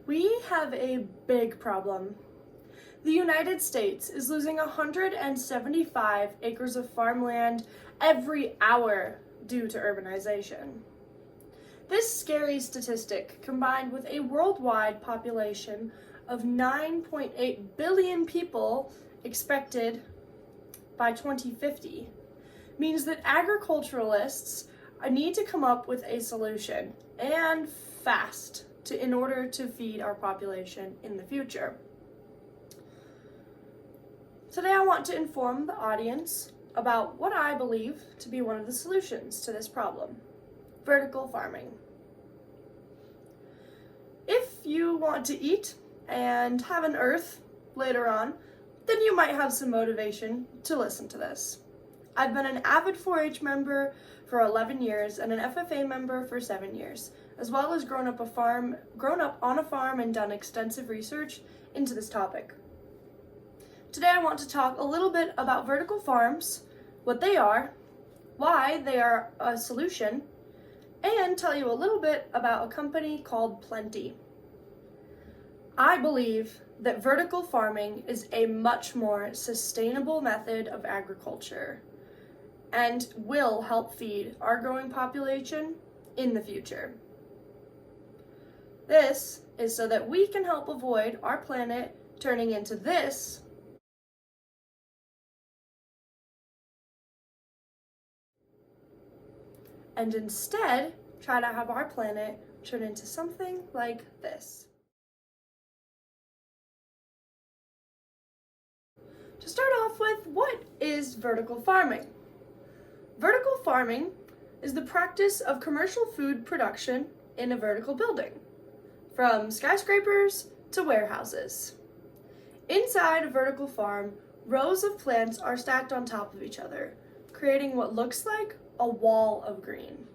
We have a big problem. The United States is losing 175 acres of farmland every hour due to urbanization. This scary statistic, combined with a worldwide population of 9.8 billion people expected by 2050, means that agriculturalists need to come up with a solution, and fast, in order to feed our population in the future. Today I want to inform the audience about what I believe to be one of the solutions to this problem: vertical farming. If you want to eat and have an earth later on, then you might have some motivation to listen to this. I've been an avid 4-H member for 11 years and an FFA member for 7 years, as well as grown up on a farm and done extensive research into this topic. Today I want to talk a little bit about vertical farms, what they are, why they are a solution, and tell you a little bit about a company called Plenty. I believe that vertical farming is a much more sustainable method of agriculture and will help feed our growing population in the future. This is so that we can help avoid our planet turning into this and instead try to have our planet turn into something like this. To start off with, what is vertical farming? Vertical farming is the practice of commercial food production in a vertical building, from skyscrapers to warehouses. Inside a vertical farm, rows of plants are stacked on top of each other, creating what looks like a wall of green.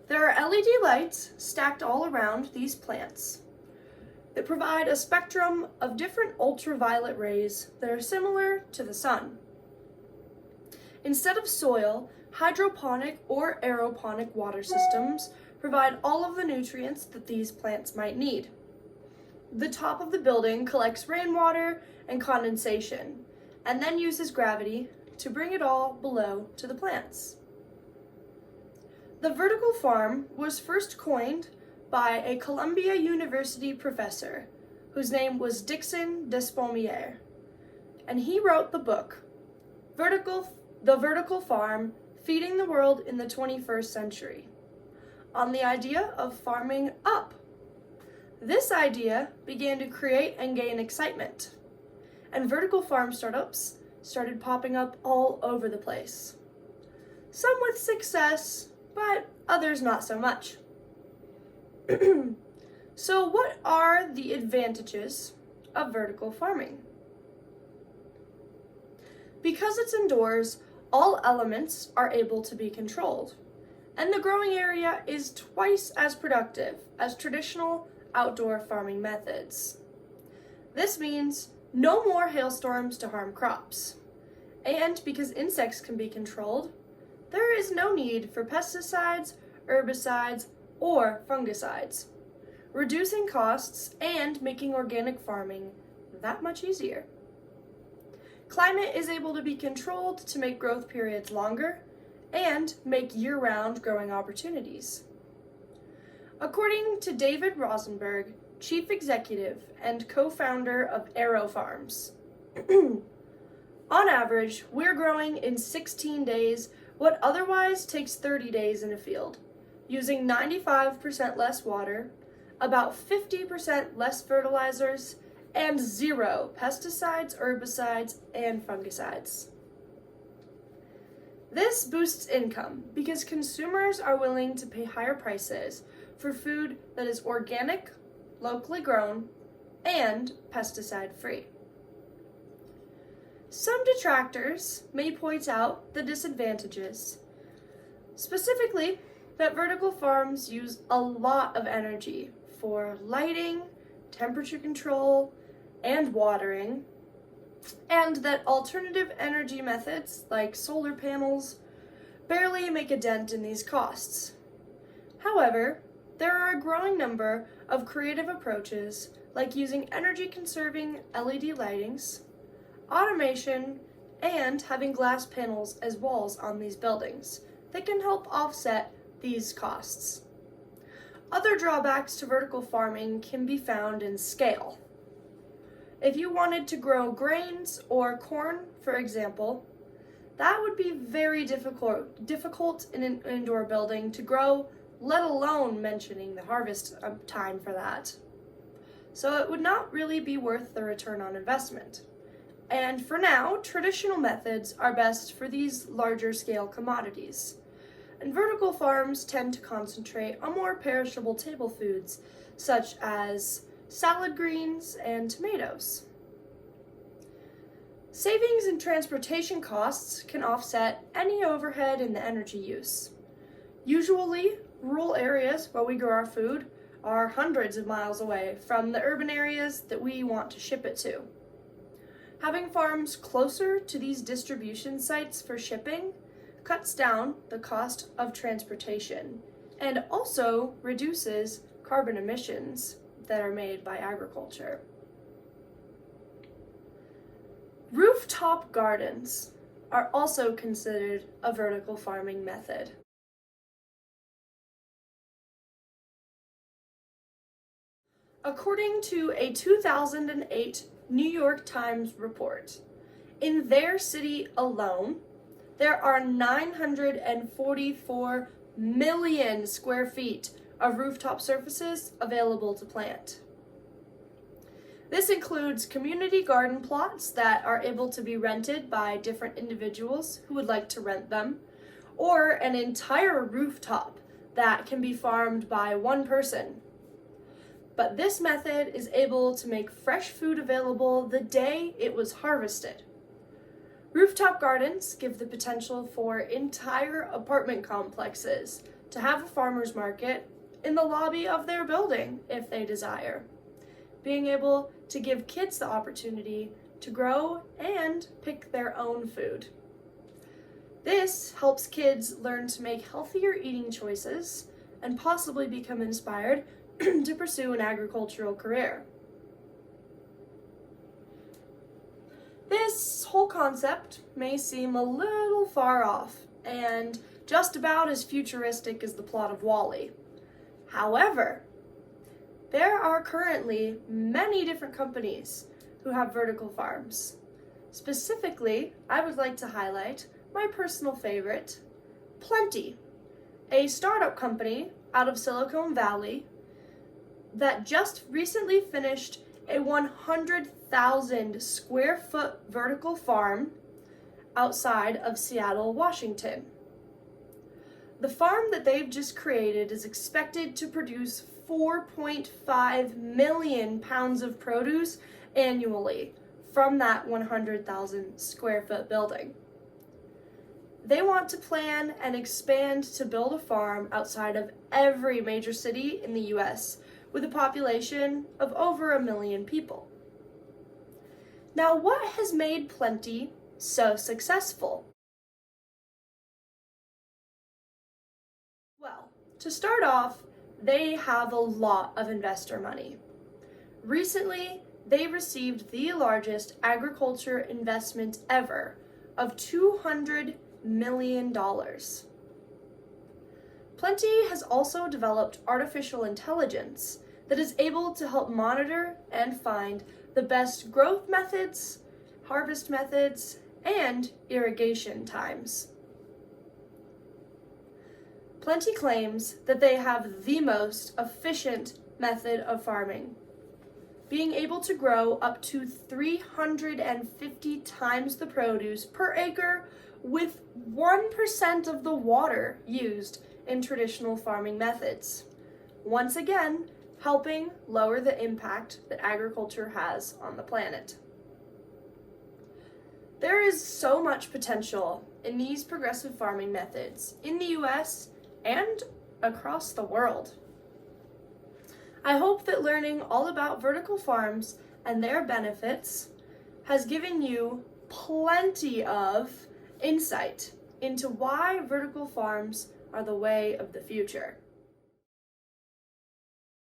There are LED lights stacked all around these plants that provide a spectrum of different ultraviolet rays that are similar to the sun. Instead of soil, hydroponic or aeroponic water systems provide all of the nutrients that these plants might need. The top of the building collects rainwater and condensation, and then uses gravity to bring it all below to the plants. The vertical farm was first coined by a Columbia University professor whose name was Dickson Despommier, and he wrote the book, The Vertical Farm: Feeding the World in the 21st Century, on the idea of farming up. This idea began to create and gain excitement, and vertical farm startups started popping up all over the place. Some with success, but others not so much. So what are the advantages of vertical farming? Because it's indoors, all elements are able to be controlled, and the growing area is twice as productive as traditional outdoor farming methods. This means no more hailstorms to harm crops, and because insects can be controlled, there is no need for pesticides, herbicides, or fungicides, reducing costs and making organic farming that much easier. Climate is able to be controlled to make growth periods longer and make year-round growing opportunities. According to David Rosenberg, chief executive and co-founder of AeroFarms, on average, we're growing in 16 days what otherwise takes 30 days in a field, using 95% less water, about 50% less fertilizers, and 0 pesticides, herbicides, and fungicides. This boosts income because consumers are willing to pay higher prices for food that is organic, locally grown, and pesticide-free. Some detractors may point out the disadvantages, specifically that vertical farms use a lot of energy for lighting, temperature control, and watering, and that alternative energy methods like solar panels barely make a dent in these costs. However, there are a growing number of creative approaches like using energy-conserving LED lightings, automation, and having glass panels as walls on these buildings that can help offset these costs. Other drawbacks to vertical farming can be found in scale. If you wanted to grow grains or corn, for example, that would be very difficult in an indoor building to grow, let alone mentioning the harvest time for that. So it would not really be worth the return on investment. And for now, traditional methods are best for these larger scale commodities. And vertical farms tend to concentrate on more perishable table foods, such as salad greens and tomatoes. Savings in transportation costs can offset any overhead in the energy use. Usually, rural areas where we grow our food are hundreds of miles away from the urban areas that we want to ship it to. Having farms closer to these distribution sites for shipping cuts down the cost of transportation and also reduces carbon emissions that are made by agriculture. Rooftop gardens are also considered a vertical farming method. According to a 2008 New York Times report, in their city alone, there are 944 million square feet of rooftop surfaces available to plant. This includes community garden plots that are able to be rented by different individuals who would like to rent them, or an entire rooftop that can be farmed by one person. But this method is able to make fresh food available the day it was harvested. Rooftop gardens give the potential for entire apartment complexes to have a farmer's market in the lobby of their building if they desire, being able to give kids the opportunity to grow and pick their own food. This helps kids learn to make healthier eating choices and possibly become inspired to pursue an agricultural career. This whole concept may seem a little far off and just about as futuristic as the plot of WALL-E. However, there are currently many different companies who have vertical farms. Specifically, I would like to highlight my personal favorite, Plenty, a startup company out of Silicon Valley that just recently finished a 100,000 square foot vertical farm outside of Seattle, Washington. The farm that they've just created is expected to produce 4.5 million pounds of produce annually from that 100,000 square foot building. They want to plan and expand to build a farm outside of every major city in the US with a population of over 1 million people. Now, what has made Plenty so successful? Well, to start off, they have a lot of investor money. Recently, they received the largest agriculture investment ever of $200 million. Plenty has also developed artificial intelligence that is able to help monitor and find the best growth methods, harvest methods, and irrigation times. Plenty claims that they have the most efficient method of farming, being able to grow up to 350 times the produce per acre with 1% of the water used in traditional farming methods. Once again, helping lower the impact that agriculture has on the planet. There is so much potential in these progressive farming methods in the US and across the world. I hope that learning all about vertical farms and their benefits has given you plenty of insight into why vertical farms are the way of the future.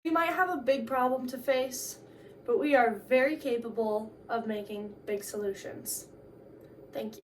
We might have a big problem to face, but we are very capable of making big solutions. Thank you.